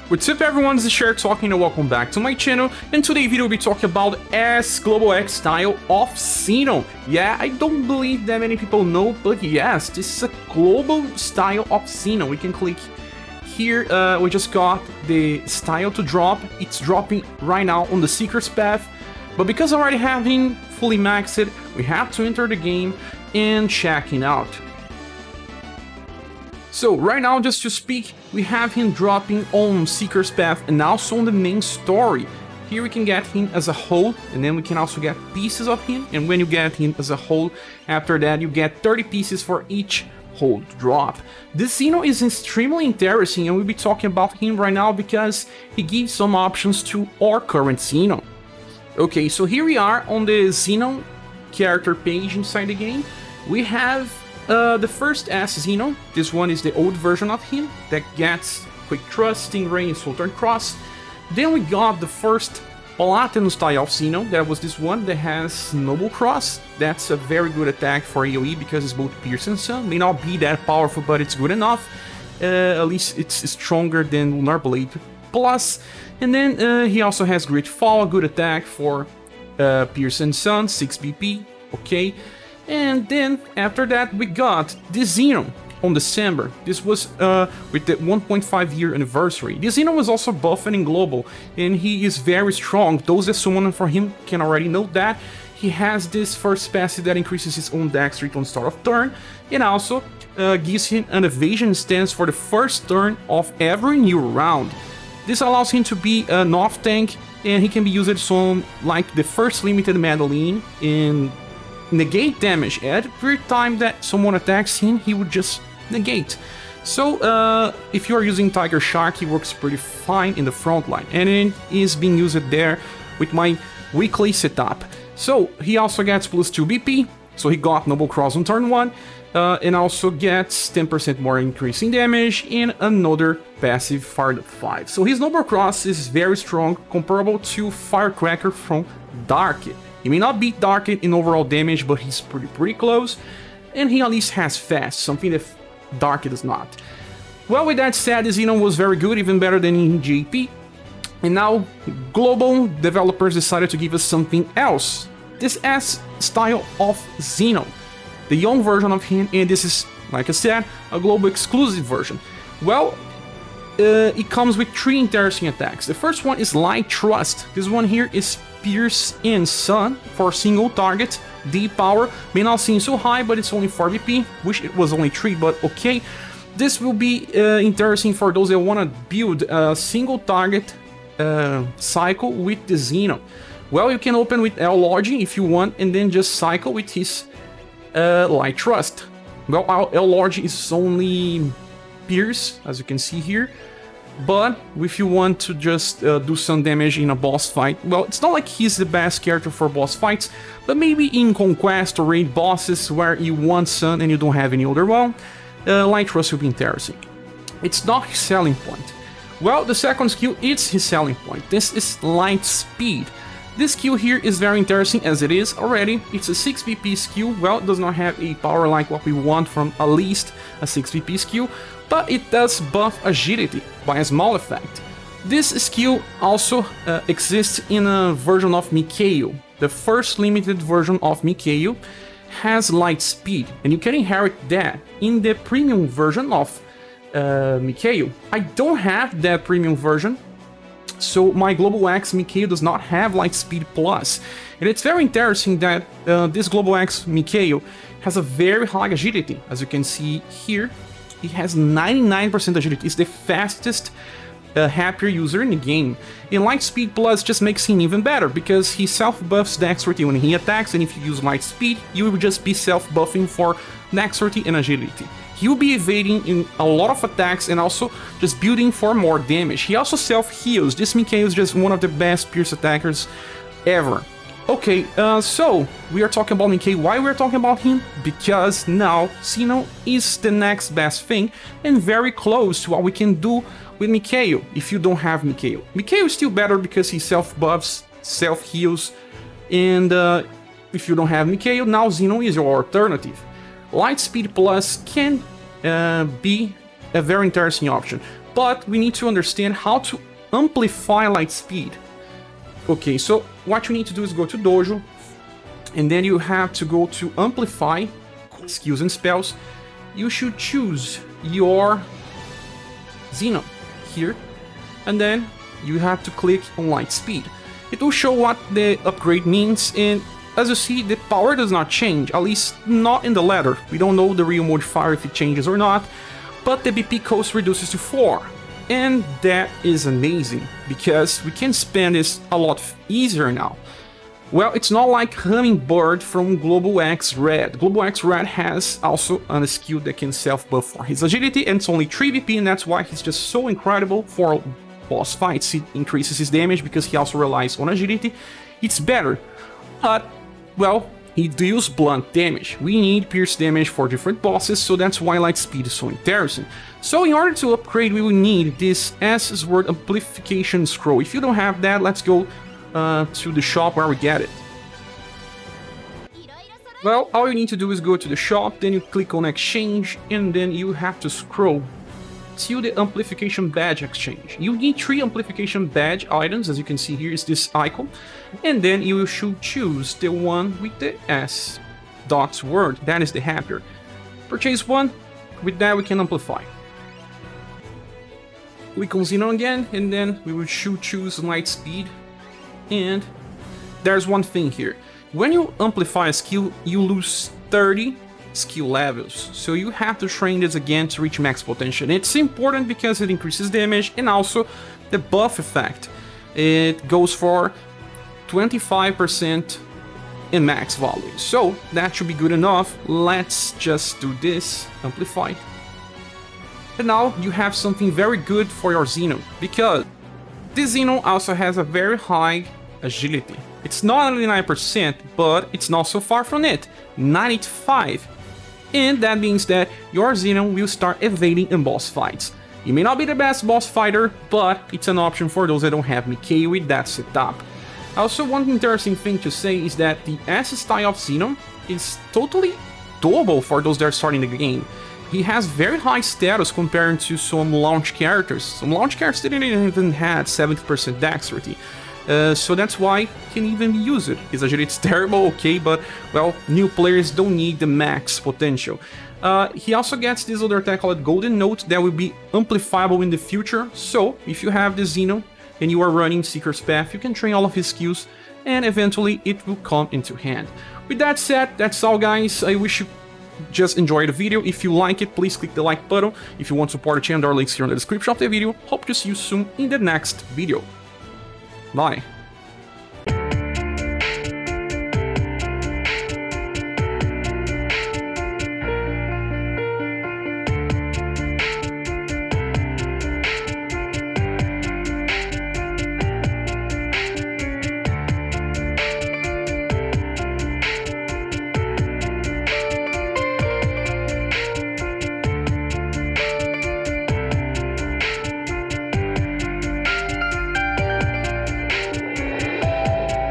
What's up everyone, this is ScherBR talking and welcome back to my channel, and today video will be talking about S GLEX style of Zenon. Yeah, I don't believe that many people know, but yes, this is a global style of Zenon. We can click here, we just got the style to drop. It's dropping right now on the Seeker's Path, but because I already have him fully maxed, we have to enter the game and check it out. So right now, just to speak, we have him dropping on Seeker's Path and also on the main story. Here we can get him as a whole, and then we can also get pieces of him, and when you get him as a whole, after that you get 30 pieces for each whole drop. This Zenon is extremely interesting, and we'll be talking about him right now because he gives some options to our current Zenon. Okay, so here we are on the Zenon character page inside the game. We have the first S Zenon. This one is the old version of him that gets Quick Thrust, Stingray, and Southern Cross. Then we got the first Platinum style of Zenon. That was this one that has Noble Cross. That's a very good attack for AoE because it's both Pierce and Sun. May not be that powerful, but it's good enough. At least it's stronger than Lunar Blade Plus. And then he also has Great Fall, a good attack for Pierce and Sun, 6 BP. Okay. And then after that we got this Zenon on December. This was with the 1.5 year anniversary. This Zenon was also buffed in global, and he is very strong. Those that summon for him can already know that. He has this first passive that increases his own dexterity on start of turn, and also gives him an evasion stance for the first turn of every new round. This allows him to be an off tank, and he can be used some like the first limited Madeline in negate damage. Every time that someone attacks him, he would just negate. So if you are using Tiger Shark, he works pretty fine in the front line, and it is being used there with my weekly setup. So he also gets plus 2 BP, so he got Noble Cross on turn 1, and also gets 10% more increase in damage and another passive Fire 5. So his Noble Cross is very strong, comparable to Firecracker from Darkit. He may not beat Darkit in overall damage, but he's pretty close, and he at least has fast, something that Darkit does not. Well, with that said, this Zenon was very good, even better than in JP, and now global developers decided to give us something else. This S style of Zenon, the young version of him, and this is, like I said, a global exclusive version. Well, it comes with 3 interesting attacks. The first one is Light Thrust. This one here is Pierce and Sun for single target. Deep power may not seem so high, but it's only 4 BP. Wish it was only 3, but okay. This will be interesting for those that want to build a single target cycle with the Zenon. Well, you can open with L Lodging if you want, and then just cycle with his Light Thrust. Well, L Lodging is only Pierce, as you can see here. But if you want to just do some damage in a boss fight, well, it's not like he's the best character for boss fights, but maybe in Conquest or raid bosses where you want Sun and you don't have any other one, Light Thrust will be interesting. It's not his selling point. Well, the second skill is his selling point. This is Lightspeed. This skill here is very interesting as it is already. It's a 6 BP skill. Well, it does not have a power like what we want from at least a 6 BP skill, but it does buff agility by a small effect. This skill also exists in a version of Mikhail. The first limited version of Mikhail has Lightspeed, and you can inherit that in the premium version of Mikhail. I don't have that premium version, so my Global X Mikhail does not have Lightspeed Plus. And it's very interesting that this Global X Mikhail has a very high agility. As you can see here, he has 99% agility. It's the fastest happier user in the game. And Lightspeed Plus just makes him even better because he self-buffs dexterity when he attacks, and if you use Lightspeed, you will just be self-buffing for dexterity and agility. He will be evading in a lot of attacks and also just building for more damage. He also self-heals. This Mikhail is just one of the best Pierce attackers ever. Okay, so we are talking about Mikhail. Why we are talking about him? Because now Zenon is the next best thing and very close to what we can do with Mikhail if you don't have Mikhail. Mikhail is still better because he self-buffs, self-heals, and if you don't have Mikhail, now Zenon is your alternative. Lightspeed Plus can be a very interesting option. but we need to understand how to amplify Lightspeed. Okay, so what you need to do is go to Dojo, and then you have to go to Amplify, Skills and Spells. You should choose your Zenon here, and then you have to click on Lightspeed. It will show what the upgrade means, and as you see, the power does not change, at least not in the ladder. We don't know the real modifier if it changes or not, but the BP cost reduces to 4. And that is amazing, because we can spend this a lot easier now. Well, it's not like Hummingbird from Global X Red. Global X Red has also a skill that can self-buff for his agility, and it's only 3 BP, and that's why he's just so incredible for boss fights. He increases his damage because he also relies on agility. It's better, but, well, he deals blunt damage. We need pierce damage for different bosses, so that's why Lightspeed is so interesting. So in order to upgrade, we will need this S Word Amplification Scroll. If you don't have that, let's go to the shop where we get it. Well, all you need to do is go to the shop, then you click on Exchange, and then you have to scroll to the Amplification Badge Exchange. You need 3 Amplification Badge items, as you can see here is this icon, and then you should choose the one with the S dot word, that is the happier. Purchase one, with that we can amplify. Click on Zenon again, and then we will choose Lightspeed. And there's one thing here. When you amplify a skill, you lose 30 skill levels. So you have to train this again to reach max potential. It's important because it increases damage, and also the buff effect. It goes for 25% in max value. So that should be good enough. Let's just do this, amplify. And now you have something very good for your Zenon, because this Zenon also has a very high agility. It's not only 9%, but it's not so far from it, 95%. And that means that your Zenon will start evading in boss fights. You may not be the best boss fighter, but it's an option for those that don't have Mickey with that setup. Also, one interesting thing to say is that the S style of Zenon is totally doable for those that are starting the game. He has very high status compared to some launch characters. Some launch characters didn't even have 70% dexterity. So that's why he can even use it. His agility is terrible, okay, but, well, new players don't need the max potential. He also gets this other attack called Golden Note that will be amplifiable in the future. So, if you have the Zenon and you are running Seeker's Path, you can train all of his skills, and eventually it will come into hand. With that said, that's all, guys. I wish you just enjoy the video. If you like it, please click the like button. If you want to support the channel, there are links here in the description of the video. Hope to see you soon in the next video. Bye.